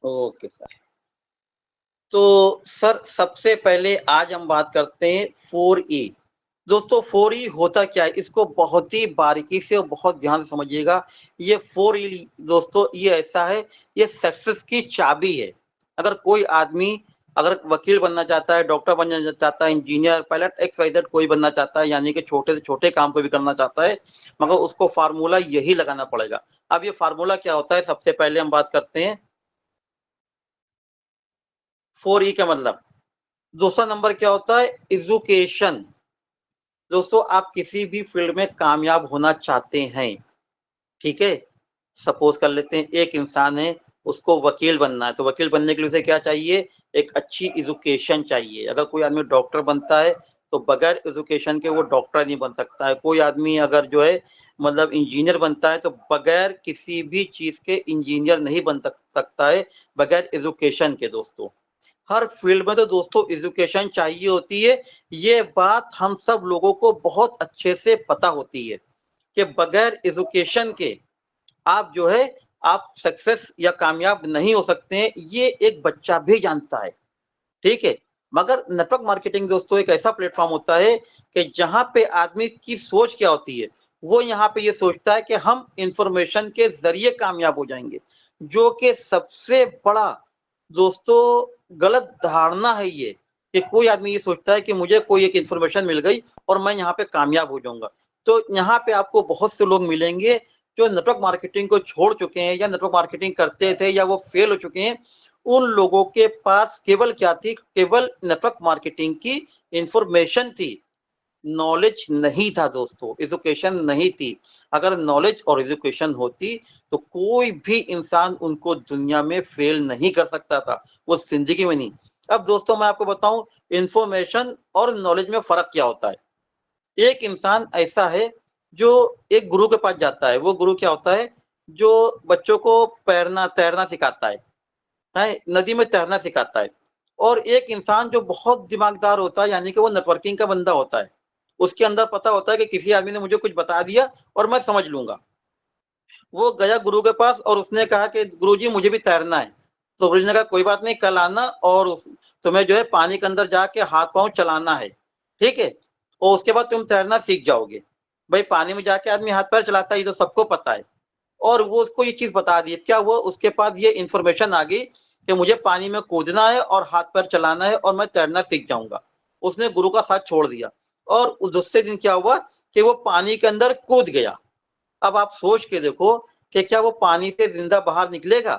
Okay sir. तो sir सबसे पहले आज हम बात करते हैं 4E। दोस्तों 4E होता क्या है? इसको बहुत ही बारीकी से और बहुत ध्यान से समझिएगा। ये 4E दोस्तों ये ऐसा है, ये सक्सेस की चाबी है। अगर कोई आदमी अगर वकील बनना चाहता है, डॉक्टर बनना चाहता है, इंजीनियर, पायलट, एक्स-वाई-ज़ेड कोई बनना चाहता है, यानी कि छोटे से छोटे काम को भी करना चाहता है, मगर उसको फ़ॉर्मूला यही लगाना पड़ेगा। अब ये फ़ॉर्मूला क्या होता है? सबसे पहले हम बात करते हैं 4E का मतलब। दूसरा नंबर क्या होता है? एजुकेशन। दोस्तों आप किसी भी फील्ड में कामयाब होना चाहते हैं, ठीक है? सपोज़ कर लेते हैं एक इंसान है, उसको वकील बनना है, तो वकील बनने के लिए उसे क्या चाहिए? एक अच्छी एजुकेशन चाहिए। अगर कोई आदमी डॉक्टर बनता है, तो बगैर एजुकेशन के वो डॉक्टर नहीं बन सकता है। कोई आदमी अगर जो है मतलब इंजीनियर बनता है, तो बगैर किसी भी चीज़ के इंजीनियर नहीं बन सकता है, बगैर एजुकेशन के दोस्तों। हर फील्ड में तो दोस्तों एजुकेशन चाहिए होती है, ये बात हम सब लोगों को बहुत अच्छे से पता होती है कि बगैर एजुकेशन के आप जो है आप सक्सेस या कामयाब नहीं हो सकते हैं, ये एक बच्चा भी जानता है, ठीक है? मगर नेटवर्क मार्केटिंग दोस्तों एक ऐसा प्लेटफ़ॉर्म होता है कि जहाँ पे आदमी की सोच क्या होती है, वो यहाँ पे ये सोचता है कि हम इन्फॉर्मेशन के ज़रिए कामयाब हो जाएँगे, जो कि सबसे बड़ा दोस्तों गलत धारणा है ये, कि कोई आदमी ये सोचता है कि मुझे कोई एक इन्फॉर्मेशन मिल गई और मैं यहाँ पे कामयाब हो जाऊँगा। तो यहाँ पे आपको बहुत से लोग मिलेंगे, जो नेटवर्क मार्केटिंग को छोड़ चुके हैं या नेटवर्क मार्केटिंग करते थे या वो फेल हो चुके हैं। उन लोगों के पास केवल क्या थी? केवल नेटवर्क मार्केटिंग की इन्फॉर्मेशन थी। नॉलेज नहीं था दोस्तों, एजुकेशन नहीं थी। अगर नॉलेज और एजुकेशन होती, तो कोई भी इंसान उनको दुनिया में फेल नहीं कर सकता था, वो ज़िंदगी में नहीं। अब दोस्तों मैं आपको बताऊँ इन्फॉर्मेशन और नॉलेज में फ़र्क क्या होता है? एक इंसान ऐसा है, जो एक गुरु के पास जाता है, वो गुरु क्या होता है? जो बच्चों को तैरना सिखाता है? नदी में तैरना सिखाता है। और एक इंसान जो बहुत दिमागदार होता है, यानी कि वो नेटवर्किंग का बंदा होता है। उसके अंदर पता होता है कि किसी आदमी ने मुझे कुछ बता दिया और मैं समझ लूँगा। वो गया गुरु के पास और उसने कहा कि गुरुजी मुझे भी तैरना है। तो गुरुजी ने कहा कोई बात नहीं कल आना और तुम्हें जो है पानी के अंदर जाके हाथ-पाँव चलाना है, ठीक है? और उसके बाद तुम तैरना सीख जाओगे। भाई पानी में जाके आदमी हाथ-पैर चलाता है ये तो सबको पता है। और वो उसको ये चीज़ बता दी। क्या हुआ उसके पास ये इन्फॉर्मेशन आ गई कि मुझे पानी में कूदना है और हाथ-पैर चलाना है और मैं तैरना सीख जाऊँगा। उसने गुरु का साथ छोड़ दिया और दूसरे दिन क्या हुआ कि वो पानी के अंदर कूद गया। अब आप सोच के देखो कि क्या वो पानी से ज़िंदा बाहर निकलेगा?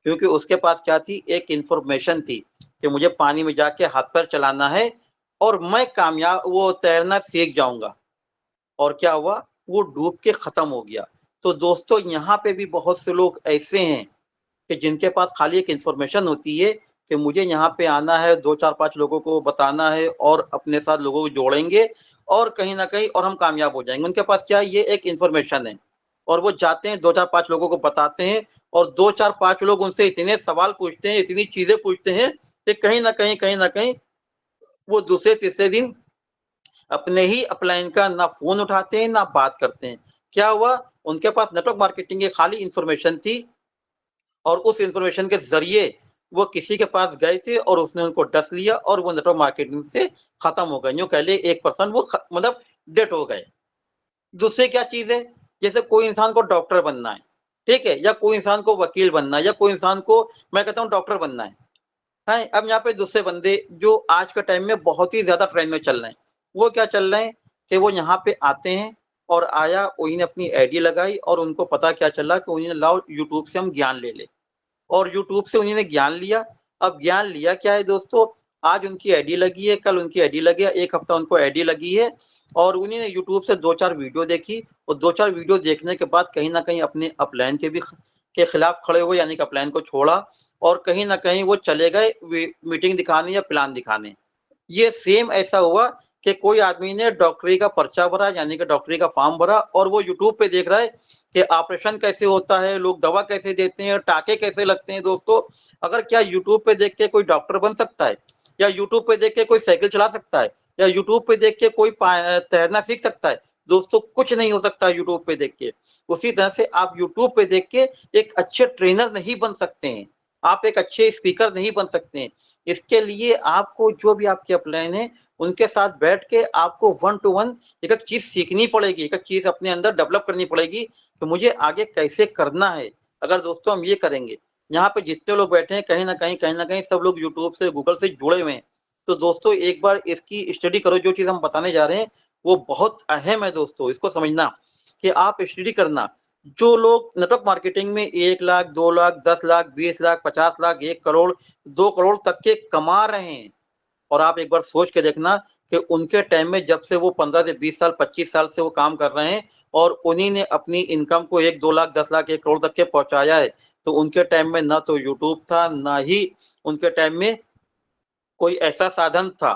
क्योंकि उसके पास क्या थी? एक इन्फॉर्मेशन थी कि मुझे पानी में जाके हाथ-पैर चलाना है और मैं कामयाब वो तैरना सीख जाऊँगा। और क्या हुआ? वो डूब के खत्म हो गया। तो दोस्तों यहाँ पे भी बहुत से लोग ऐसे हैं कि जिनके पास खाली एक इन्फॉर्मेशन होती है कि मुझे यहाँ पे आना है, 2, 4, 5 लोगों को बताना है और अपने साथ लोगों को जोड़ेंगे और कहीं न कहीं और हम कामयाब हो जाएँगे। उनके पास क्या है? ये एक इन्फॉर्मेशन है और वो जाते हैं 2, 4, 5 लोगों को बताते हैं और 2, 4, 5 लोग उनसे इतने सवाल पूछते हैं, इतनी चीज़ें पूछते हैं कि कहीं न कहीं वो दूसरे तीसरे दिन अपने ही अपलाइन का ना फ़ोन उठाते हैं, ना बात करते हैं। क्या हुआ? उनके पास नेटवर्क मार्केटिंग की खाली इन्फॉर्मेशन थी और उस इन्फॉर्मेशन के ज़रिए वो किसी के पास गए थे और उसने उनको डस लिया और वो नेटवर्क मार्केटिंग से खत्म हो गए। यूँ कह लें 1% वो मतलब डेड हो गए। दूसरी क्या चीज़ है? जैसे कोई इंसान को डॉक्टर बनना है, ठीक है? या कोई इंसान को वकील बनना है या कोई इंसान को मैं कहता हूँ डॉक्टर बनना है? अब यहाँ पे दूसरे बंदे जो आज के टाइम में बहुत ही ज़्यादा ट्रेंड में चल रहे हैं। वो क्या चल रहे हैं कि वो यहाँ पे आते हैं और आया उन्हीं ने अपनी आईडी लगाई और उनको पता क्या चला कि उन्होंने लाओ यूट्यूब से हम ज्ञान ले लें। और यूट्यूब से उन्होंने ज्ञान लिया। अब ज्ञान लिया क्या है दोस्तों, आज उनकी आईडी लगी है, कल उनकी आईडी लगी है, 1 हफ्ता उनको आईडी लगी है और उन्होंने यूट्यूब से 2-4 वीडियो देखी और 2-4 वीडियो देखने के बाद कहीं न कहीं अपने अपलाइन के खिलाफ खड़े हुए यानी कि अपलाइन को छोड़ा और कहीं न कहीं वो चले गए मीटिंग दिखाने या प्लान दिखाने। ये सेम ऐसा हुआ कि कोई आदमी ने डॉक्टरी का पर्चा भरा यानी कि डॉक्टरी का फॉर्म भरा और वो यूट्यूब पे देख रहा है कि ऑपरेशन कैसे होता है, लोग दवा कैसे देते हैं, टाँके कैसे लगते हैं दोस्तों। अगर क्या यूट्यूब पे देख के कोई डॉक्टर बन सकता है? या यूट्यूब पे देख के कोई साइकिल चला सकता है? या यूट्यूब पे देख के कोई तैरना सीख सकता है? दोस्तों कुछ नहीं हो सकता यूट्यूब पे देख के। उसी तरह से आप यूट्यूब पे देख के एक अच्छे ट्रेनर नहीं बन सकते हैं। आप एक अच्छे स्पीकर नहीं बन सकते हैं। इसके लिए आपको जो भी आपके अपलाइन है, उनके साथ बैठ के आपको 1 टू 1 एक-एक चीज़ सीखनी पड़ेगी, एक-एक चीज़ अपने अंदर डेवलप करनी पड़ेगी कि मुझे आगे कैसे करना है। अगर दोस्तों हम ये करेंगे, यहाँ पे जितने लोग बैठे हैं कहीं न कहीं सब लोग यूट्यूब से, गूगल से जुड़े हुए हैं। तो दोस्तों एक बार इसकी स्टडी करो, जो चीज़ हम बताने जा रहे हैं, वो बहुत अहम है दोस्तों, इसको समझना कि आप स्टडी करना। जो लोग नेटवर्क मार्केटिंग में 1 लाख, 2 लाख, 10 लाख, 20 लाख, 50 लाख, 1 करोड़, 2 करोड़ तक के कमा रहे हैं, और आप एक बार सोच के देखना कि उनके टाइम में जब से वो 15 से 20 साल, 25 साल से वो काम कर रहे हैं और उन्हीं ने अपनी इनकम को 1, 2 लाख, 10 लाख, 1 करोड़ तक के पहुँचाया है। तो उनके टाइम में ना तो यूट्यूब था, ना ही उनके टाइम में कोई ऐसा साधन था,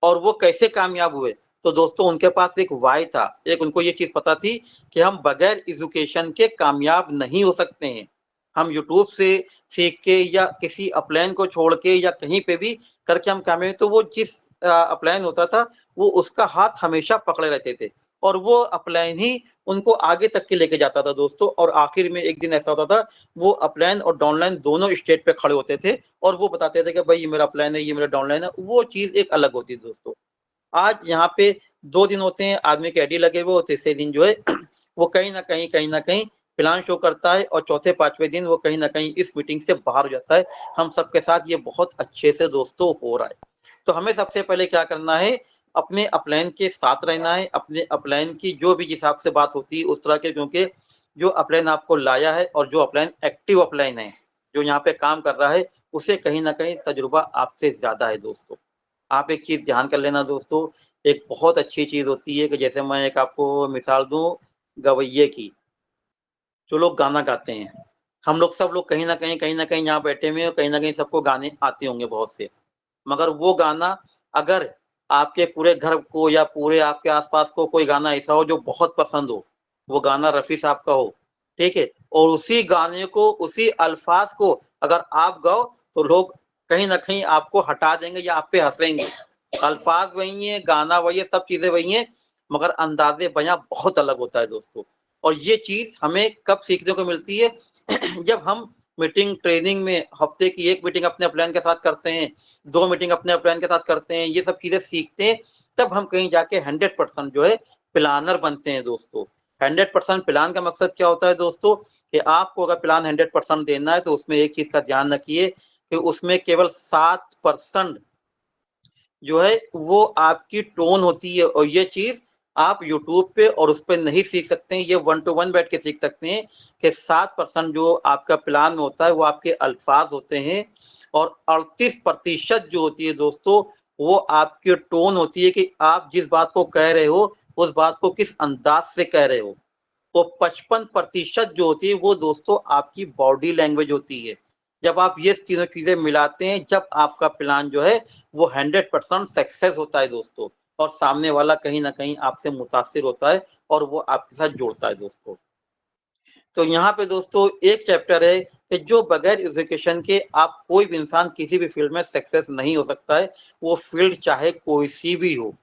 और वो कैसे कामयाब हुए? तो दोस्तों उनके पास एक व्हाय था, एक उनको ये चीज़ पता थी कि हम बगैर एजुकेशन के कामयाब नहीं हो सकते हैं। हम यूट्यूब से सीख के या किसी अपलाइन को छोड़ के या कहीं पे भी करके हम कामयाब, तो वो जिस अपलाइन होता था, वो उसका हाथ हमेशा पकड़े रहते थे, और वो अपलाइन ही उनको आगे तक के लेके जाता था दोस्तों। और आखिर में एक दिन ऐसा होता था, वो अपलाइन और डाउनलाइन दोनों स्टेज पे खड़े होते थे और वो बताते थे कि भाई ये मेरा अपलाइन है, ये मेरा डाउनलाइन है। वो चीज़ एक अलग होती है दोस्तों। आज यहाँ पे 2 दिन होते हैं, आदमी के आईडी लगे हुए, और तीसरे दिन जो है वो कहीं न कहीं प्लान शो करता है, और चौथे 5वें दिन वो कहीं न कहीं इस मीटिंग से बाहर हो जाता है। हम सबके साथ ये बहुत अच्छे से दोस्तों हो रहा है। तो हमें सबसे पहले क्या करना है, अपने अपलाइन के साथ रहना है, अपने अपलाइन की जो भी जिस हिसाब से बात होती है उस तरह के, क्योंकि जो अपलाइन आपको लाया है और जो अपलाइन एक्टिव अपलाइन है, जो यहाँ पे काम कर रहा है, उसे कहीं न कहीं तजुर्बा आपसे ज़्यादा है दोस्तों। आप एक चीज़ ध्यान कर लेना दोस्तों, एक बहुत अच्छी चीज़ होती है कि जैसे मैं एक आपको मिसाल दूँ गवैये की, जो लोग गाना गाते हैं। हम लोग सब लोग कहीं न कहीं यहाँ बैठे हुए हैं, और कहीं न कहीं सबको गाने आते होंगे बहुत से। मगर वो गाना, अगर आपके पूरे घर को या पूरे आपके आस-पास को कोई गाना ऐसा हो जो बहुत पसंद हो, वो गाना रफ़ी साहब का हो, ठीक है? और उसी गाने को, उसी अल्फ़ाज़ को अगर आप गाओ, तो लोग कहीं न कहीं आपको हटा देंगे या आप पे हँसेंगे। अल्फ़ाज़ वही हैं, गाना वही है, सब चीज़ें वही हैं, मगर अंदाज़े बयाँ बहुत अलग होता है दोस्तों। और ये चीज़ हमें कब सीखने को मिलती है जब हम मीटिंग, ट्रेनिंग में हफ़्ते की 1 मीटिंग अपने अपलाइन के साथ करते हैं, 2 मीटिंग अपने अपलाइन के साथ करते हैं, ये सब चीज़ें सीखते हैं, तब हम कहीं जाके 100% जो है प्लानर बनते हैं दोस्तों। 100% प्लान का मकसद क्या होता है दोस्तों, कि आपको अगर प्लान 100% देना है, तो उसमें एक चीज़ का ध्यान रखिए कि उसमें केवल 7% जो है वो आपकी टोन होती है, और ये चीज़ आप यूट्यूब पे और उस पे नहीं सीख सकते हैं, ये 1 टू 1 बैठ के सीख सकते हैं कि 7% जो आपका प्लान में होता है वो आपके अल्फ़ाज़ होते हैं, और 38% जो होती है दोस्तों, वो आपकी टोन होती है कि आप जिस बात को कह रहे हो, उस बात को किस अंदाज़ से कह रहे हो। तो 55% जो होती है वो दोस्तों आपकी बॉडी लैंग्वेज होती है। जब आप ये तीनों चीज़ें मिलाते हैं, जब आपका प्लान जो है वो 100% सक्सेस होता है दोस्तों, और सामने वाला कहीं न कहीं आपसे मुतासिर होता है, और वो आपके साथ जुड़ता है दोस्तों। तो यहाँ पे दोस्तों एक चैप्टर है कि जो बगैर एजुकेशन के आप कोई भी इंसान किसी भी फील्ड में सक्सेस नहीं हो सकता है, वो फील्ड चाहे कोई-सी भी हो।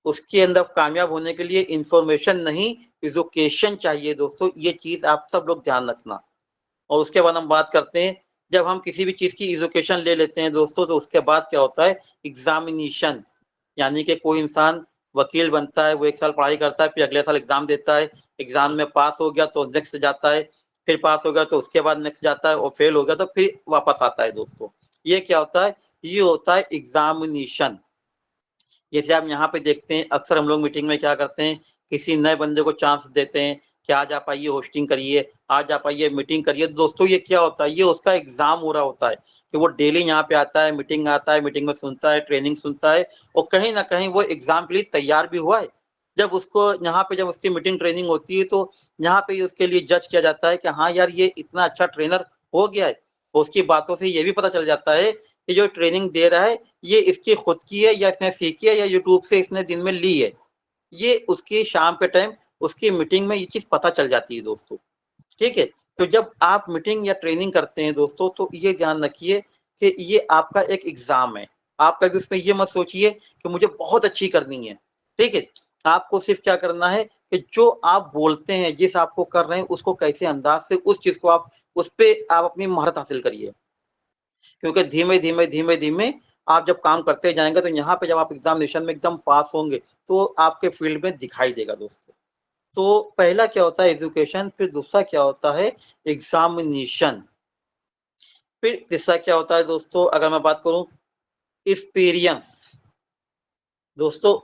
उसके अंदर कामयाब होने के लिए इन्फॉर्मेशन नहीं, एजुकेशन चाहिए दोस्तों, ये चीज़ आप सब लोग ध्यान रखना। और उसके बाद हम बात करते हैं, जब हम किसी भी चीज़ की एजुकेशन ले लेते हैं दोस्तों, तो उसके बाद क्या होता है, एग्ज़ामिनेशन। यानी कि कोई इंसान वकील बनता है, वो 1 साल पढ़ाई करता है, फिर अगले साल एग्ज़ाम देता है, एग्ज़ाम में पास हो गया तो नेक्स्ट जाता है, फिर पास हो गया तो उसके बाद नेक्स्ट जाता है, और फेल हो गया तो फिर वापस आता है दोस्तों। ये क्या होता है? ये होता है एग्ज़ामिनेशन। जैसे आप यहाँ पे देखते हैं, अक्सर हम लोग मीटिंग में क्या करते हैं, किसी नए बंदे को चांस देते हैं कि आज आप आइए होस्टिंग करिए, आज आप आइए मीटिंग करिए। दोस्तों ये क्या होता है, ये उसका एग्जाम हो रहा होता है कि वो डेली यहाँ पे आता है, मीटिंग आता है, मीटिंग में सुनता है, ट्रेनिंग सुनता है, और कहीं ना कहीं वो एग्जाम के लिए तैयार भी हुआ है। जब उसको यहाँ पे, जब उसकी मीटिंग ट्रेनिंग होती है, तो यहाँ पे उसके लिए जज किया जाता है कि हाँ यार ये इतना अच्छा ट्रेनर हो गया है। उसकी बातों से ये भी पता चल जाता है कि जो ट्रेनिंग दे रहा है, ये इसकी खुद की है या इसने सीखी है या यूट्यूब से इसने दिन में ली है। ये उसकी शाम के टाइम उसकी मीटिंग में ये चीज़ पता चल जाती है दोस्तों, ठीक है? तो जब आप मीटिंग या ट्रेनिंग करते हैं दोस्तों, तो ये ध्यान रखिए कि ये आपका एक एग्ज़ाम है। आप कभी उसमें ये मत सोचिए कि मुझे बहुत अच्छी करनी है, ठीक है? आपको सिर्फ़ क्या करना है कि जो आप बोलते हैं, जिस आपको कर रहे हैं, उसको कैसे अंदाज़ से उस चीज़ को आप, उस पे आप अपनी महारत हासिल करिए। क्योंकि धीमे-धीमे आप जब काम करते जाएँगे तो यहाँ पे जब आप एग्ज़ामिनेशन में एकदम पास होंगे, तो आपके फ़ील्ड में दिखाई देगा दोस्तों। तो पहला क्या होता है एजुकेशन, फिर दूसरा क्या होता है एग्ज़ामिनेशन, फिर तीसरा क्या होता है दोस्तों अगर मैं बात करूँ एक्सपीरियंस। दोस्तों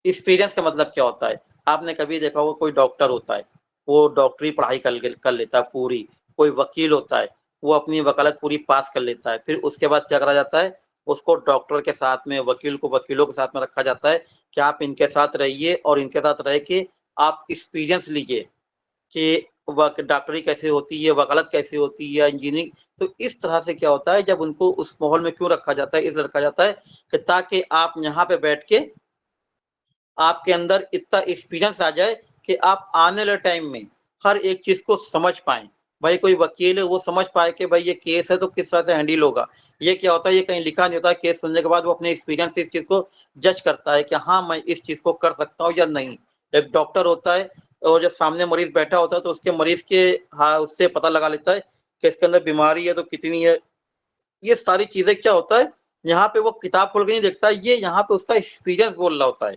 एक्सपीरियंस का मतलब क्या होता है? आपने कभी देखा होगा कोई डॉक्टर होता है, वो डॉक्टरी पढ़ाई कर लेता है पूरी, कोई वकील होता है, वो अपनी वकालत पूरी पास कर लेता है, फिर उसके बाद क्या करा जाता है, उसको डॉक्टर के साथ में वकील को वकीलों के साथ में रखा जाता है कि आप इनके साथ रहिए और इनके साथ रह के आप एक्सपीरियंस लीजिए कि वक डॉक्टरी कैसे होती है, वकालत कैसे होती है, इंजीनियरिंग। तो इस तरह से क्या होता है जब उनको उस माहौल में क्यों रखा जाता है, इसलिए रखा जाता है कि ताकि आप यहाँ पे बैठ के आपके अंदर इतना एक्सपीरियंस आ जाए कि आप आने वाले टाइम में हर एक चीज़ को समझ पाएँ। भाई कोई वकील है वो समझ पाए कि भाई ये केस है तो किस तरह से हैंडल होगा। ये क्या होता है ये कहीं लिखा नहीं होता है, केस सुनने के बाद वो अपने एक्सपीरियंस से इस चीज़ को जज करता है कि हाँ, मैं इस चीज़ को कर सकता हूँ या नहीं। एक डॉक्टर होता है और जब सामने मरीज़ बैठा होता है तो उसके मरीज़ के हाँ, उससे पता लगा लेता है कि इसके अंदर बीमारी है तो कितनी है। ये सारी चीज़ें क्या होता है, यहाँ पे वो किताब खोल के नहीं देखता है, ये यहाँ पे उसका एक्सपीरियंस बोल रहा होता है।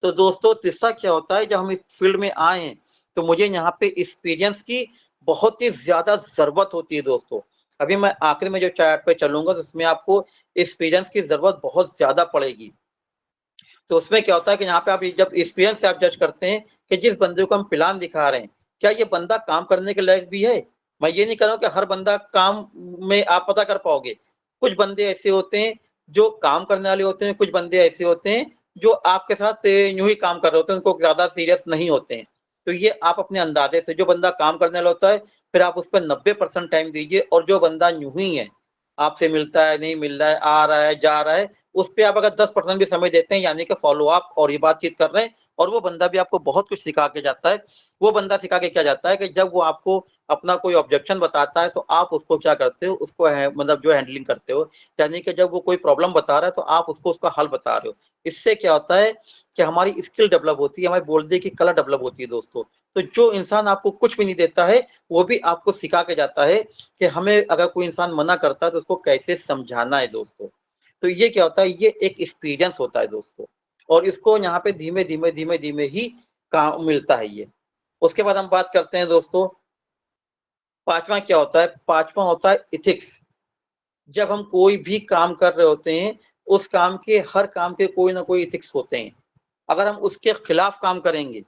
तो दोस्तों तीसरा क्या होता है जब हम इस फील्ड में आए हैं, तो मुझे यहाँ पे एक्सपीरियंस की बहुत ही ज़्यादा ज़रूरत होती है दोस्तों। अभी मैं आखिर में जो चार्ट पे चलूँगा तो उसमें आपको एक्सपीरियंस की ज़रूरत बहुत ज़्यादा पड़ेगी। तो उसमें क्या होता है कि यहाँ पे आप जब एक्सपीरियंस से आप जज करते हैं कि जिस बंदे को हम प्लान दिखा रहे हैं, क्या ये बंदा काम करने के लायक भी है? मैं ये नहीं कह रहा हूँ कि हर बंदा काम में आप पता कर पाओगे। कुछ बंदे ऐसे होते हैं जो काम करने वाले होते हैं, कुछ बंदे ऐसे होते हैं जो आपके साथ यूँ ही काम कर रहे होते हैं, उनको ज़्यादा सीरियस नहीं होते हैं। तो ये आप अपने अंदाज़े से जो बंदा काम करने वाला होता है, फिर आप उस पे 90% टाइम दीजिए और जो बंदा यूँ ही है, आपसे मिलता है, नहीं मिल रहा है, आ रहा है, जा रहा है, उस पे आप अगर 10% भी समय देते हैं यानी कि फ़ॉलो अप और ये बातचीत कर रहे हैं और वो बंदा भी आपको बहुत कुछ सिखा के जाता है। वो बंदा सिखा के क्या जाता है कि जब वो आपको अपना कोई ऑब्जेक्शन बताता है तो आप उसको क्या करते हो, उसको मतलब जो हैंडलिंग करते हो। यानी कि जब वो कोई प्रॉब्लम बता रहा है तो आप उसको उसका हल बता रहे हो। इससे क्या होता है कि हमारी स्किल डेवलप होती है, हमारी बोलने की कला डेवलप होती है दोस्तों। तो जो इंसान आपको कुछ भी नहीं देता है, वो भी आपको सिखा के जाता है कि हमें अगर कोई इंसान मना करता है तो उसको कैसे समझाना है दोस्तों। तो ये क्या होता है, ये एक एक्सपीरियंस होता है दोस्तों और इसको यहाँ पे धीमे-धीमे ही काम मिलता है ये। उसके बाद हम बात करते हैं दोस्तों 5वाँ क्या होता है, 5वाँ होता है एथिक्स। जब हम कोई भी काम कर रहे होते हैं, उस काम के हर काम के कोई ना कोई एथिक्स होते हैं। अगर हम उसके खिलाफ काम करेंगे,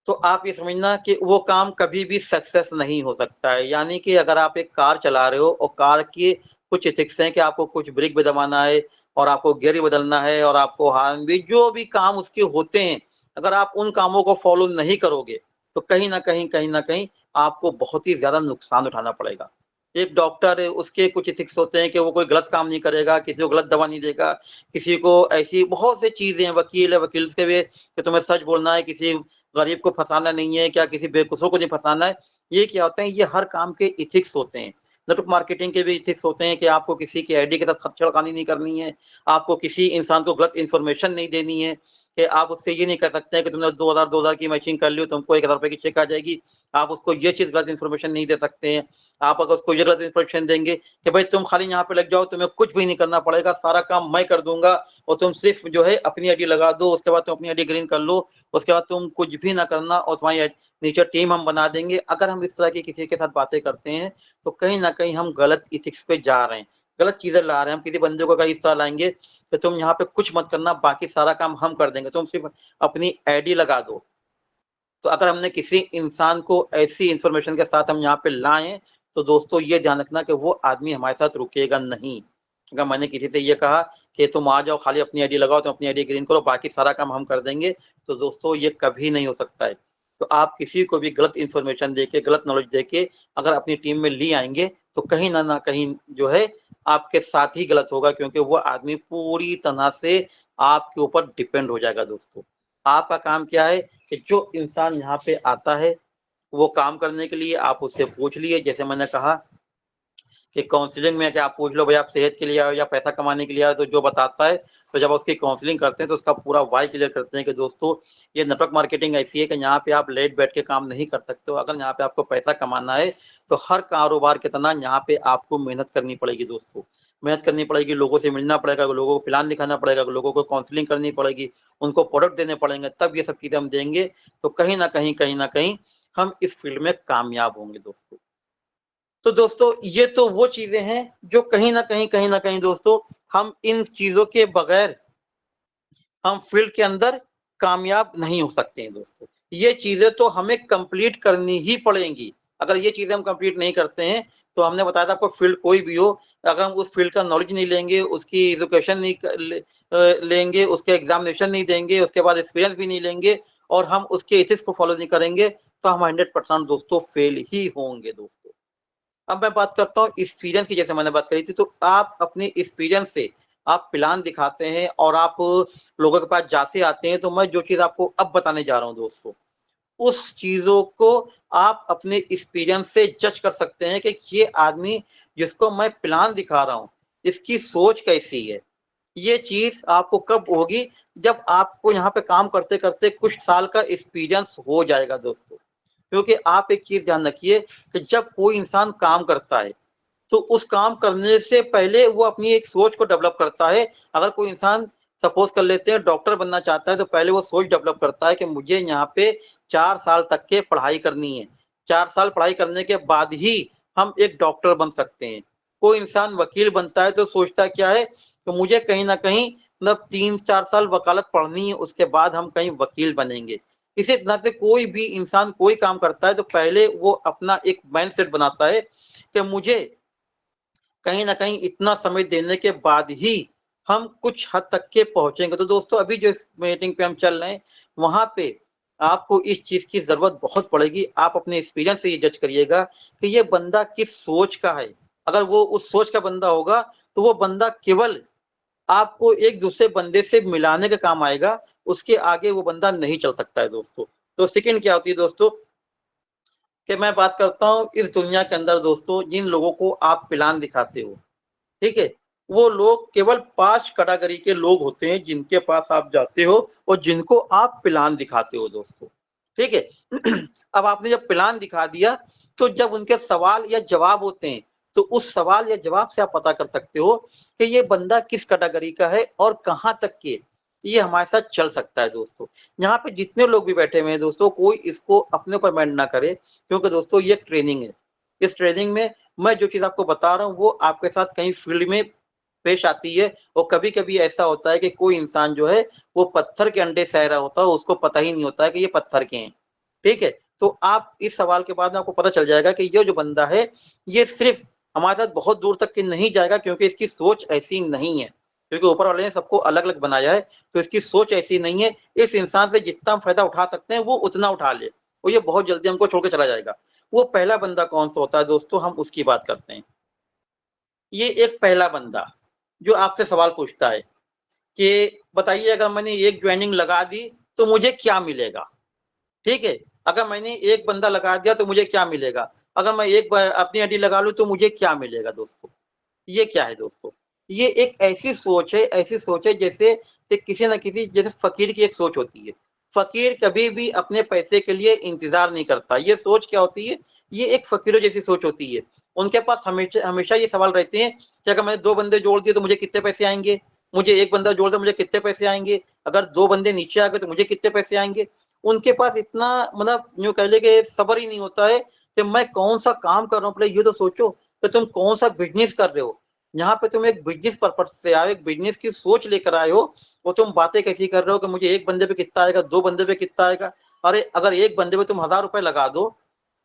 तो आप ये समझना कि वो काम कभी भी सक्सेस नहीं हो सकता है। यानी कि अगर आप एक कार चला रहे हो और कार के कुछ एथिक्स हैं कि आपको कुछ ब्रेक भी दबाना है और आपको गियर भी बदलना है और आपको हॉर्न भी जो भी काम उसके होते हैं, अगर आप उन कामों को फ़ॉलो नहीं करोगे, तो कहीं न कहीं आपको बहुत ही ज़्यादा नुकसान उठाना पड़ेगा। एक डॉक्टर है, उसके कुछ एथिक्स होते हैं कि वो कोई गलत काम नहीं करेगा, किसी को गलत दवा नहीं देगा, किसी को ऐसी बहुत सी चीज़ें हैं, वकील है, वकील के भी कि तुम्हें सच बोलना है, किसी गरीब को फँसाना नहीं है, क्या किसी बेकसूर को नहीं फँसाना है। ये क्या होते हैं, ये हर काम के एथिक्स होते हैं। नेटवर्क मार्केटिंग के भी एथिक्स होते हैं कि आपको किसी की आईडी के साथ छेड़खानी नहीं करनी है, आपको किसी इंसान को गलत इन्फॉर्मेशन नहीं देनी है, कि आप उससे ये नहीं कह सकते हैं कि तुमने 2000 की मैचिंग कर ली हो, तुमको ₹1000 की चेक आ जाएगी। आप उसको ये चीज़ गलत इन्फॉर्मेशन नहीं दे सकते हैं। आप अगर उसको ये गलत इन्फॉर्मेशन देंगे कि भाई तुम खाली यहाँ पे लग जाओ, तुम्हें कुछ भी नहीं करना पड़ेगा, सारा काम मैं कर दूँगा और तुम सिर्फ़ जो है अपनी आईडी लगा दो, उसके बाद तुम अपनी आईडी ग्रीन कर लो, उसके बाद तुम कुछ भी ना करना और तुम्हारी नीचे टीम हम बना देंगे। अगर हम इस तरह की किसी के साथ बातें करते हैं, तो कहीं न कहीं हम गलत एथिक्स पे जा रहे हैं, गलत चीज़ें ला रहे हैं। हम किसी बंदे को अगर इस तरह लाएँगे कि तुम यहाँ पे कुछ मत करना, बाकी सारा काम हम कर देंगे, तुम सिर्फ़ अपनी आईडी लगा दो। तो अगर हमने किसी इंसान को ऐसी इन्फॉर्मेशन के साथ हम यहाँ पे लाएँ, तो दोस्तों ये ध्यान रखना कि वो आदमी हमारे साथ रुकेगा नहीं। अगर मैंने किसी से ये कहा कि तुम आ जाओ खाली अपनी आईडी लगाओ, तुम अपनी आईडी ग्रीन करो, बाकी सारा काम हम कर देंगे, तो दोस्तों ये कभी नहीं हो सकता है। तो आप किसी को भी गलत इन्फॉर्मेशन देके, गलत नॉलेज देके अगर अपनी टीम में ले आएँगे, तो कहीं न कहीं जो है आपके साथ ही गलत होगा क्योंकि वो आदमी पूरी तरह से आपके ऊपर डिपेंड हो जाएगा दोस्तों। आपका काम क्या है कि जो इंसान यहाँ पे आता है, वो काम करने के लिए आप उससे पूछ लिए जैसे मैंने कहा कि काउंसलिंग में क्या आप पूछ लो भाई आप सेहत के लिए आए हो या पैसा कमाने के लिए आए हो, तो जो बताता है, तो जब उसकी काउंसलिंग करते हैं तो उसका पूरा व्हाय क्लियर करते हैं कि दोस्तों ये नेटवर्क मार्केटिंग ऐसी है कि यहाँ पे आप लेट बैठ के काम नहीं कर सकते हो। अगर यहाँ पे आपको पैसा कमाना है तो हर कारोबार की तरह यहाँ पे आपको मेहनत करनी पड़ेगी दोस्तों। मेहनत करनी पड़ेगी, लोगों से मिलना पड़ेगा, लोगों को प्लान दिखाना पड़ेगा, लोगों को काउंसलिंग करनी पड़ेगी, उनको प्रोडक्ट देने पड़ेंगे, तब ये सब चीज़ें हम देंगे तो कहीं न कहीं हम इस फील्ड में कामयाब होंगे दोस्तों। तो दोस्तों ये तो वो चीज़ें हैं जो कहीं न कहीं दोस्तों हम इन चीज़ों के बगैर हम फील्ड के अंदर कामयाब नहीं हो सकते हैं दोस्तों। ये चीज़ें तो हमें कंप्लीट करनी ही पड़ेंगी। अगर ये चीज़ें हम कंप्लीट नहीं करते हैं, तो हमने बताया था आपको फील्ड कोई भी हो, अगर हम उस फील्ड का नॉलेज नहीं लेंगे, उसकी एजुकेशन नहीं लेंगे, उसके एग्ज़ामिनेशन नहीं देंगे, उसके बाद एक्सपीरियंस भी नहीं लेंगे और हम उसके एथिक्स को फॉलो नहीं करेंगे, तो हम 100% दोस्तों फेल ही होंगे दोस्तों। अब मैं बात करता हूँ एक्सपीरियंस की, जैसे मैंने बात करी थी, तो आप अपने एक्सपीरियंस से आप प्लान दिखाते हैं और आप लोगों के पास जाते आते हैं, तो मैं जो चीज़ आपको अब बताने जा रहा हूँ दोस्तों, उस चीज़ों को आप अपने एक्सपीरियंस से जज कर सकते हैं कि ये आदमी जिसको मैं प्लान दिखा रहा हूँ, इसकी सोच कैसी है। ये चीज़ आपको कब होगी, जब आपको यहाँ पे काम करते-करते कुछ साल का एक्सपीरियंस हो जाएगा दोस्तों। क्योंकि आप एक चीज़ ध्यान रखिए कि जब कोई इंसान काम करता है, तो उस काम करने से पहले वो अपनी एक सोच को डेवलप करता है। अगर कोई इंसान सपोज़ कर लेते हैं डॉक्टर बनना चाहता है, तो पहले वो सोच डेवलप करता है कि मुझे यहाँ पे 4 साल तक के पढ़ाई करनी है। 4 साल पढ़ाई करने के बाद ही हम एक डॉक्टर बन सकते हैं। कोई इंसान वकील बनता है तो सोचता क्या है, तो मुझे कहीं न कहीं मतलब 3-4 साल वकालत पढ़नी है, उसके बाद हम कहीं वकील बनेंगे। इसी तरह से कोई भी इंसान कोई काम करता है, तो पहले वो अपना एक माइंडसेट बनाता है कि मुझे कहीं न कहीं इतना समय देने के बाद ही हम कुछ हद तक के पहुँचेंगे। तो दोस्तों अभी जो इस मीटिंग पे हम चल रहे हैं, वहाँ पे आपको इस चीज़ की ज़रूरत बहुत पड़ेगी। आप अपने एक्सपीरियंस से ये जज करिएगा कि ये बंदा किस सोच का है। अगर वो उस सोच का बंदा होगा, तो वो बंदा केवल आपको एक दूसरे बंदे से मिलाने का काम आएगा, उसके आगे वो बंदा नहीं चल सकता है दोस्तों। तो सेकंड क्या होती है दोस्तों, कि मैं बात करता हूँ इस दुनिया के अंदर दोस्तों जिन लोगों को आप प्लान दिखाते हो, ठीक है? वो लोग केवल 5 कैटेगरी के लोग होते हैं जिनके पास आप जाते हो और जिनको आप प्लान दिखाते हो दोस्तों, ठीक है? अब आपने जब प्लान दिखा दिया, तो जब उनके सवाल या जवाब होते हैं, तो उस सवाल या जवाब से आप पता कर सकते हो कि ये बंदा किस कैटेगरी का है और कहाँ तक के ये हमारे साथ चल सकता है दोस्तों। यहाँ पे जितने लोग भी बैठे हुए हैं दोस्तों, कोई इसको अपने ऊपर माइंड ना करे, क्योंकि दोस्तों ये ट्रेनिंग है। इस ट्रेनिंग में मैं जो चीज़ आपको बता रहा हूँ, वो आपके साथ कहीं फील्ड में पेश आती है और कभी-कभी ऐसा होता है कि कोई इंसान जो है, वो पत्थर के अंडे सह रहा होता है, उसको पता ही नहीं होता है कि ये पत्थर के हैं, ठीक है? तो आप इस सवाल के बाद में आपको पता चल जाएगा कि ये जो बंदा है, ये सिर्फ़ हमारे साथ बहुत दूर तक के नहीं जाएगा, क्योंकि इसकी सोच ऐसी नहीं है। क्योंकि ऊपर वाले ने सबको अलग-अलग बनाया है, तो इसकी सोच ऐसी नहीं है। इस इंसान से जितना हम फ़ायदा उठा सकते हैं, वो उतना उठा ले और ये बहुत जल्दी हमको छोड़ के चला जाएगा। वो पहला बंदा कौन-सा होता है दोस्तों, हम उसकी बात करते हैं। ये एक पहला बंदा, जो आपसे सवाल पूछता है कि बताइए अगर मैंने एक जॉइनिंग लगा दी, तो मुझे क्या मिलेगा? ठीक है? अगर मैंने एक बंदा लगा दिया तो मुझे क्या मिलेगा? अगर मैं एक अपनी आईडी लगा लूँ तो मुझे क्या मिलेगा दोस्तों? ये क्या है दोस्तों? ये एक ऐसी सोच है जैसे कि किसी न किसी जैसे फ़कीर की एक सोच होती है। फ़कीर कभी भी अपने पैसे के लिए इंतज़ार नहीं करता। ये सोच क्या होती है? ये एक फ़कीरों जैसी सोच होती है। उनके पास हमेशा हमेशा ये सवाल रहते हैं कि अगर मैंने 2 बंदे जोड़ दिए तो मुझे कितने पैसे आएँगे? मुझे 1 बंदा जोड़ दिया मुझे कितने पैसे आएँगे? अगर 2 बंदे नीचे आ गए तो मुझे कितने पैसे आएँगे? उनके पास इतना मतलब यूँ कह लें कि सब्र ही नहीं होता है कि मैं कौन-सा काम कर रहा हूँ, पहले ये तो सोचो कि तुम कौन-सा बिज़नेस कर रहे हो। यहाँ पे तुम एक बिज़नेस पर्पज़ से आए हो, एक बिज़नेस की सोच लेकर आए हो और तुम बातें कैसी कर रहे हो कि मुझे 1 बंदे पे कितना आएगा, 2 बंदे पे कितना आएगा। अरे! अगर 1 बंदे पे तुम ₹1000 लगा दो,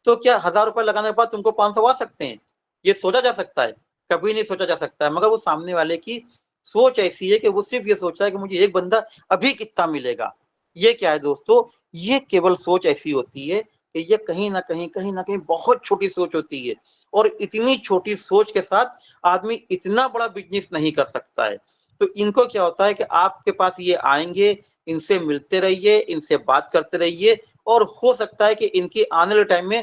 तो क्या ₹1000 लगाने के बाद तुमको 500 आ सकते हैं? ये सोचा जा सकता है? कभी नहीं सोचा जा सकता है, मगर वो सामने वाले की सोच ऐसी है कि वो सिर्फ़ ये सोच रहा है कि मुझे 1 बंदा अभी कितना मिलेगा। ये क्या है दोस्तों? ये केवल सोच ऐसी होती है कि ये कहीं न कहीं बहुत छोटी सोच होती है और इतनी छोटी सोच के साथ आदमी इतना बड़ा बिज़नेस नहीं कर सकता है। तो इनको क्या होता है कि आपके पास ये आएँगे, इनसे मिलते रहिए, इनसे बात करते रहिए और हो सकता है कि इनकी आने वाले टाइम में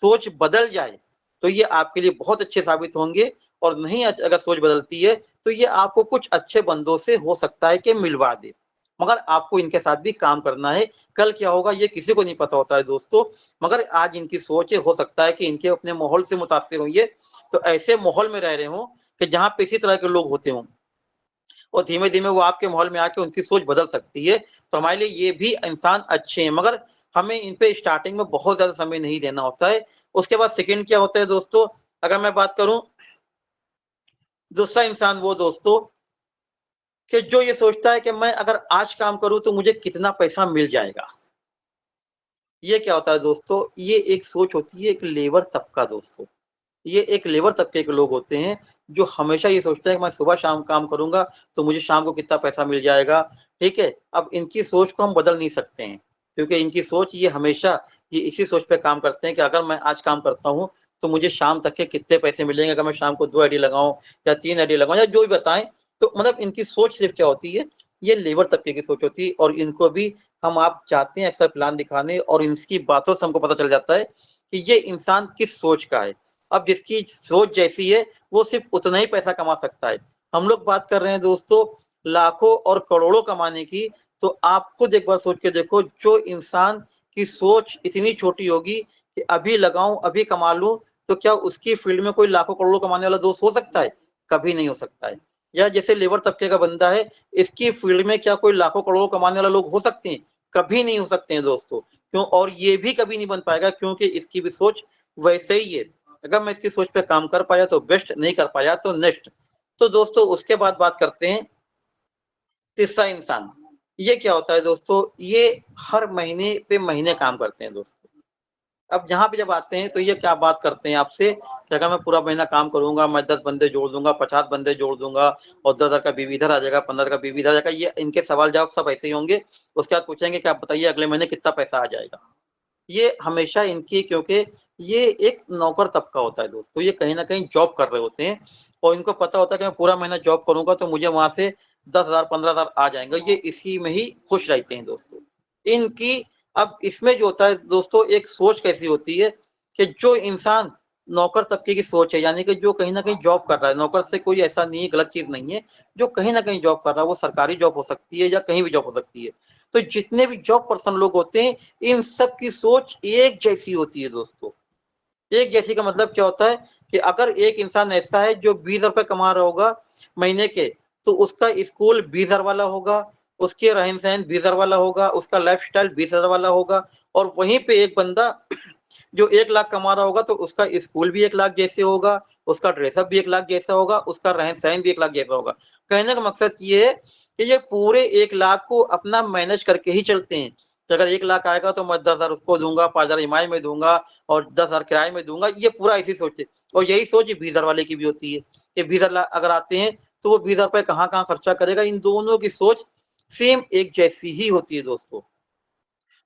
सोच बदल जाए। तो ये आपके लिए बहुत अच्छे साबित होंगे, और नहीं अगर सोच बदलती है तो ये आपको कुछ अच्छे बंदों से हो सकता है कि मिलवा दे, मगर आपको इनके साथ भी काम करना है। कल क्या होगा ये किसी को नहीं पता होता है दोस्तों, मगर आज इनकी सोच हो सकता है कि इनके अपने माहौल से मुतासिर हुई है, तो ऐसे माहौल में रह रहे हों कि जहाँ पे इसी तरह के लोग होते हों, और धीमे-धीमे वो आपके माहौल में आके उनकी सोच बदल सकती है। तो हमारे लिए ये भी इंसान अच्छे हैं, मगर हमें इन पे स्टार्टिंग में बहुत ज़्यादा समय नहीं देना होता है। उसके बाद सेकंड क्या होता है दोस्तों, अगर मैं बात करूँ, दूसरा इंसान वो दोस्तों कि जो ये सोचता है कि मैं अगर आज काम करूँ तो मुझे कितना पैसा मिल जाएगा। ये क्या होता है दोस्तों, ये एक सोच होती है एक लेबर तबका दोस्तों। ये एक लेबर तबके के लोग होते हैं, जो हमेशा ये सोचते हैं कि मैं सुबह-शाम काम करूँगा, तो मुझे शाम को कितना पैसा मिल जाएगा, ठीक है? अब इनकी सोच को हम बदल नहीं सकते हैं, क्योंकि इनकी सोच ये हमेशा ये इसी सोच पे काम करते हैं कि अगर मैं आज काम करता हूँ, तो मुझे शाम तक के कितने पैसे मिलेंगे, अगर मैं शाम को 2 आईडी लगाऊँ या 3 आईडी लगाऊँ या जो भी बताएँ। तो मतलब इनकी सोच सिर्फ़ क्या होती है, ये लेबर तबके की सोच होती है, और इनको भी हम आप जाते हैं अक्सर प्लान दिखाने, और इनकी बातों से हमको पता चल जाता है कि ये इंसान किस सोच का है। अब जिसकी सोच जैसी है, वो सिर्फ़ उतना ही पैसा कमा सकता है। हम लोग बात कर रहे हैं दोस्तों लाखों और करोड़ों कमाने की, तो आप खुद एक बार सोच के देखो, जो इंसान की सोच इतनी छोटी होगी कि अभी लगाऊँ, अभी कमा लूँ, तो क्या उसकी फ़ील्ड में कोई लाखों करोड़ों कमाने वाला दोस्त हो सकता है? कभी नहीं हो सकता है। या जैसे लेबर तबके का बंदा है, इसकी फ़ील्ड में क्या कोई लाखों करोड़ों कमाने वाला लोग हो सकते हैं? कभी नहीं हो सकते हैं दोस्तों। क्यों? और ये भी कभी नहीं बन पाएगा, क्योंकि इसकी भी सोच वैसे ही है। अगर मैं इसकी सोच पे काम कर पाया तो बेस्ट, नहीं कर पाया तो नेक्स्ट। तो दोस्तों उसके बाद बात करते हैं तीसरा इंसान। ये क्या होता है दोस्तों, ये हर महीने पे महीने काम करते हैं दोस्तों। अब यहाँ पे जब आते हैं तो ये क्या बात करते हैं आपसे कि अगर मैं पूरा महीना काम करूँगा, मैं 10 बंदे जोड़ दूँगा, 50 बंदे जोड़ दूँगा, और 10,000 का बीवी इधर आ जाएगा, 15,000 का बीवी इधर आ जाएगा। ये इनके सवाल-जवाब सब ऐसे ही होंगे। उसके बाद पूछेंगे कि आप बताइए अगले महीने कितना पैसा आ जाएगा? ये हमेशा इनकी, क्योंकि ये एक नौकर तबका होता है दोस्तों, ये कहीं न कहीं जॉब कर रहे होते हैं, और इनको पता होता है कि मैं पूरा महीना जॉब करूँगा तो मुझे वहाँ से 10,000 15,000 आ जाएँगे। ये इसी में ही खुश रहते हैं दोस्तों। इनकी अब इसमें जो होता है दोस्तों, एक सोच कैसी होती है कि जो इंसान नौकर तबके की सोच है, यानी कि जो कहीं न कहीं जॉब कर रहा है, नौकर से कोई ऐसा नहीं है, गलत चीज़ नहीं है, जो कहीं न कहीं जॉब कर रहा है, वो सरकारी जॉब हो सकती है या कहीं भी जॉब हो सकती है। तो जितने भी जॉब पर्सन लोग होते हैं, इन सब की सोच एक जैसी होती है दोस्तों। एक जैसी का मतलब क्या होता है कि अगर एक इंसान ऐसा है जो 20 रुपए कमा रहा होगा महीने के, तो उसका स्कूल 20,000 वाला होगा, उसके रहन-सहन 20,000 वाला होगा, उसका लाइफ़स्टाइल 20,000 वाला होगा, और वहीं पे एक बंदा जो 1 लाख कमा रहा होगा तो उसका स्कूल भी 1 लाख जैसे होगा, उसका ड्रेसअप भी 1 लाख जैसा होगा, उसका रहन-सहन भी 1 लाख जैसा होगा। कहने का मकसद ये है कि ये पूरे 1 लाख को अपना मैनेज करके ही चलते हैं, कि अगर 1 लाख आएगा तो मैं 10,000 उसको दूँगा, 5,000 ईएमआई में दूँगा और 10,000 किराए में दूँगा, ये पूरा ऐसी सोच है। और यही सोच 20,000 वाले की भी होती है, कि 20,000 अगर आते हैं तो वो 20,000 रुपए कहाँ-कहाँ खर्चा करेगा, इन दोनों की सोच सेम एक जैसी ही होती है दोस्तों।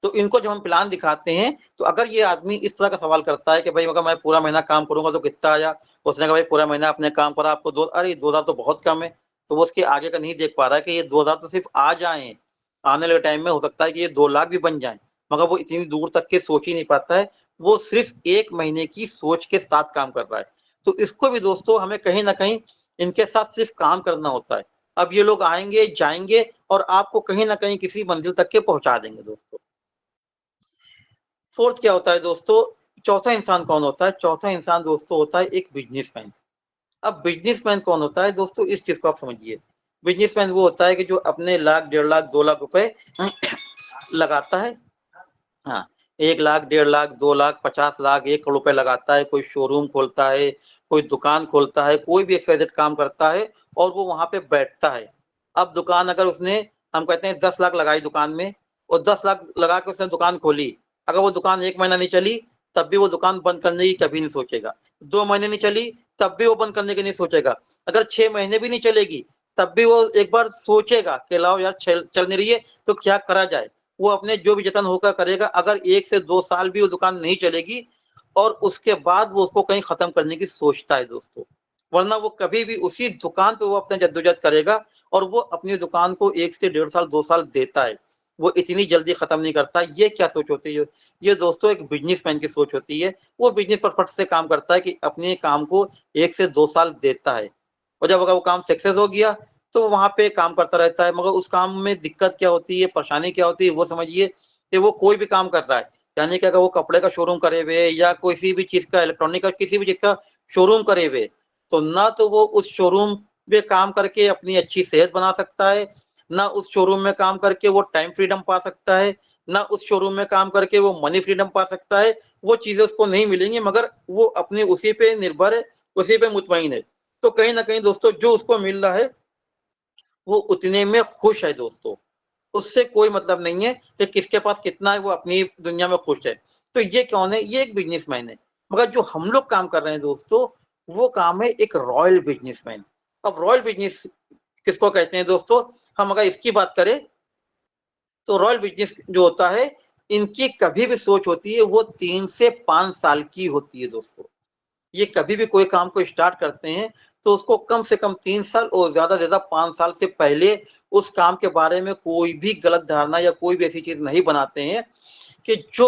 तो इनको जब हम प्लान दिखाते हैं, तो अगर ये आदमी इस तरह का सवाल करता है कि भाई अगर मैं पूरा महीना काम करूँगा तो कितना आया? उसने कहा भाई पूरा महीना अपने काम पर आपको दो, अरे 2,000 तो बहुत कम है। तो वो उसके आगे का नहीं देख पा रहा है कि ये 2,000 तो सिर्फ़ आ जाएँ। आने वाले टाइम में हो सकता है कि ये 2 लाख भी बन जाएँ, मगर वो इतनी दूर तक के सोच ही नहीं पाता है। वो सिर्फ़ 1 महीने की सोच के साथ काम कर रहा है। तो इसको भी दोस्तों हमें कहीं न कहीं इनके साथ सिर्फ़ काम करना होता है। अब ये लोग आएँगे, जाएँगे और आपको कहीं न कहीं किसी मंज़िल तक के पहुँचा देंगे दोस्तों। फोर्थ क्या होता है दोस्तों, चौथा इंसान कौन होता है? चौथा इंसान दोस्तों होता है एक बिज़नेसमैन। अब बिज़नेसमैन कौन होता है दोस्तों, इस चीज़ को आप समझिए। बिज़नेसमैन वो होता है कि जो अपने लाख, 1.5 लाख, 2 लाख रुपए लगाता है। हाँ, 1 लाख, 1.5 लाख, 2 लाख, 50 लाख, 1 करोड़ रुपए लगाता है, कोई शोरूम खोलता है, कोई दुकान खोलता है, कोई भी एक्स-वाई-ज़ेड काम करता है, और वो वहाँ पे बैठता है। अब दुकान अगर उसने, हम कहते हैं 10 लाख लगाई दुकान में, और 10 लाख लगा के उसने दुकान खोली। अगर वो दुकान 1 महीना नहीं चली, तब भी वो दुकान बंद करने की कभी नहीं सोचेगा। 2 महीने नहीं चली, तब भी वो बंद करने की नहीं सोचेगा। अगर 6 महीने भी नहीं चलेगी, तब भी वो एक बार सोचेगा कि लाओ यार चल नहीं रही है, तो क्या करा जाए? वो अपने जो भी जतन होकर करेगा। अगर 1 से 2 साल भी वो दुकान नहीं चलेगी, और उसके बाद वो उसको कहीं ख़त्म करने की सोचता है दोस्तों। वरना वो कभी भी उसी दुकान पे वो अपना जद्दोजहद करेगा, और वो अपनी दुकान को 1 से 1.5 साल, 2 साल देता है। वो इतनी जल्दी खत्म नहीं करता। ये क्या सोच होती है? ये दोस्तों एक बिजनेसमैन की सोच होती है। वो बिजनेस पर्पज से काम करता है कि अपने काम को 1 से 2 साल देता है, और जब अगर वो काम सक्सेस हो गया तो वहाँ पे काम करता रहता है। मगर उस काम में दिक्कत क्या होती है, परेशानी क्या होती है, वो समझिए कि वो कोई भी काम कर रहा है, यानी कि अगर वो कपड़े का शोरूम करे हुए या किसी भी चीज़ का, इलेक्ट्रॉनिक का, किसी भी चीज़ का शोरूम करे हुए, तो ना तो वो उस शोरूम में काम करके अपनी अच्छी सेहत बना सकता है, ना उस शोरूम में काम करके वो टाइम फ्रीडम पा सकता है, ना उस शोरूम में काम करके वो मनी फ्रीडम पा सकता है। वो चीज़ें उसको नहीं मिलेंगी, मगर वो अपने उसी पे निर्भर है, उसी पे मुतमईन है। तो कहीं न कहीं दोस्तों जो उसको मिल रहा है, वो उतने में खुश है दोस्तों। उससे कोई मतलब नहीं है कि किसके पास कितना है, वो अपनी दुनिया में खुश है। तो ये कौन है? ये एक बिज़नेसमैन है। मगर जो हम लोग काम कर रहे हैं दोस्तों, वो काम है एक रॉयल बिज़नेसमैन। अब रॉयल बिज़नेस किसको कहते हैं दोस्तों? हम अगर इसकी बात करें, तो रॉयल बिज़नेस जो होता है, इनकी कभी भी सोच होती है वो 3 से 5 साल की होती है दोस्तों। ये कभी भी कोई काम को स्टार्ट करते हैं, तो उसको कम से कम 3 साल और ज़्यादा से ज़्यादा 5 साल से पहले उस काम के बारे में कोई भी गलत धारणा या कोई भी ऐसी चीज़ नहीं बनाते हैं कि जो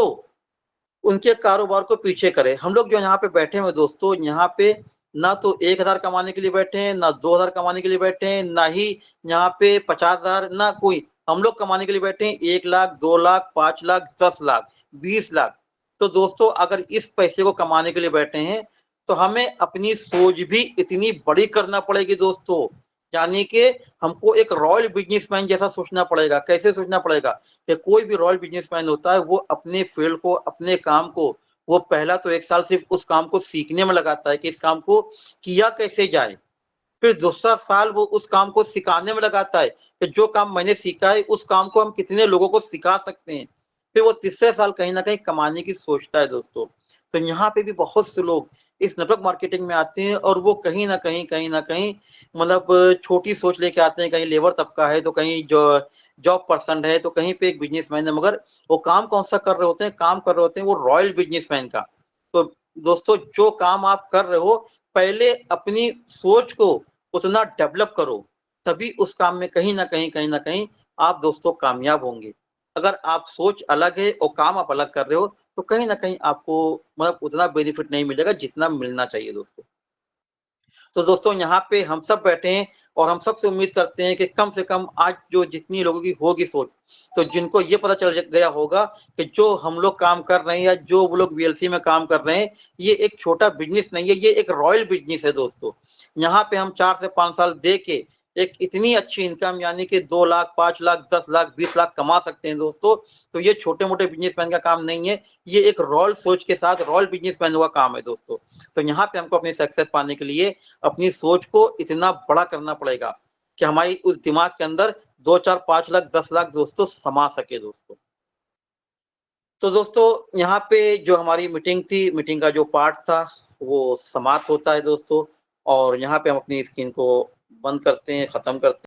उनके कारोबार को पीछे करे। हम लोग जो यहाँ पे बैठे हुए हैं दोस्तों, यहाँ पे ना तो 1,000 कमाने के लिए बैठे हैं, ना 2,000 कमाने के लिए बैठे हैं, ना ही यहाँ पे 50,000, ना कोई। हम लोग कमाने के लिए बैठे हैं 1 लाख, 2 लाख, 5 लाख, 10 लाख, 20 लाख। तो दोस्तों अगर इस पैसे को कमाने के लिए बैठे हैं, तो हमें अपनी सोच भी इतनी बड़ी करना पड़ेगी दोस्तों। यानी कि हमको एक रॉयल बिज़नेसमैन जैसा सोचना पड़ेगा। कैसे सोचना पड़ेगा? कि कोई भी रॉयल बिज़नेसमैन होता है, वो अपने फील्ड को, अपने काम को, वो पहला तो 1 साल सिर्फ़ उस काम को सीखने में लगाता है कि इस काम को किया कैसे जाए। फिर दूसरा साल वो उस काम को सिखाने में लगाता है कि जो काम मैंने सीखा है, उस काम को हम कितने लोगों को सिखा सकते हैं। फिर वो तीसरे साल कहीं न कहीं कमाने की सोचता है दोस्तों। तो यहाँ पे भी बहुत से लोग इस नेटवर्क मार्केटिंग में आते हैं, और वो कहीं न कहीं मतलब छोटी सोच लेके आते हैं। कहीं लेबर तबका है, तो कहीं जो जॉब पर्सन है, तो कहीं पे एक बिज़नेसमैन है, मगर वो काम कौन-सा कर रहे होते हैं? काम कर रहे होते हैं वो रॉयल बिज़नेसमैन का। तो दोस्तों जो काम आप कर रहे हो, पहले अपनी सोच को उतना डेवलप करो, तभी उस काम में कहीं न कहीं आप दोस्तों कामयाब होंगे। अगर आप सोच अलग है और काम आप अलग कर रहे हो, तो कहीं न कहीं आपको मतलब उतना बेनिफिट नहीं मिलेगा जितना मिलना चाहिए दोस्तों। तो दोस्तों यहाँ पे हम सब बैठे हैं, और हम सबसे उम्मीद करते हैं कि कम से कम आज जो जितनी लोगों की होगी सोच, तो जिनको ये पता चल गया होगा कि जो हम लोग काम कर रहे हैं या जो वो लोग वीएलसी में काम कर रहे हैं, ये एक छोटा बिज़नेस नहीं है, ये एक रॉयल बिज़नेस है दोस्तों। यहाँ पे हम 4 से 5 साल दे के एक इतनी अच्छी इनकम, यानी कि 2 लाख, 5 लाख, 10 लाख, 20 लाख कमा सकते हैं दोस्तों। तो ये छोटे-मोटे बिज़नेसमैन का काम नहीं है, ये एक रॉयल सोच के साथ रॉयल बिज़नेसमैन का काम है दोस्तों। तो यहाँ पे हमको अपनी सक्सेस पाने के लिए अपनी सोच को इतना बड़ा करना पड़ेगा कि हमारी उस दिमाग के अंदर 2, 4, 5 लाख, 10 लाख दोस्तों समा सके दोस्तों। तो दोस्तों यहाँ पे जो हमारी मीटिंग थी, मीटिंग का जो पार्ट था, वो समाप्त होता है दोस्तों, और यहाँ पे हम अपनी स्क्रीन को बंद करते हैं, खत्म करते हैं।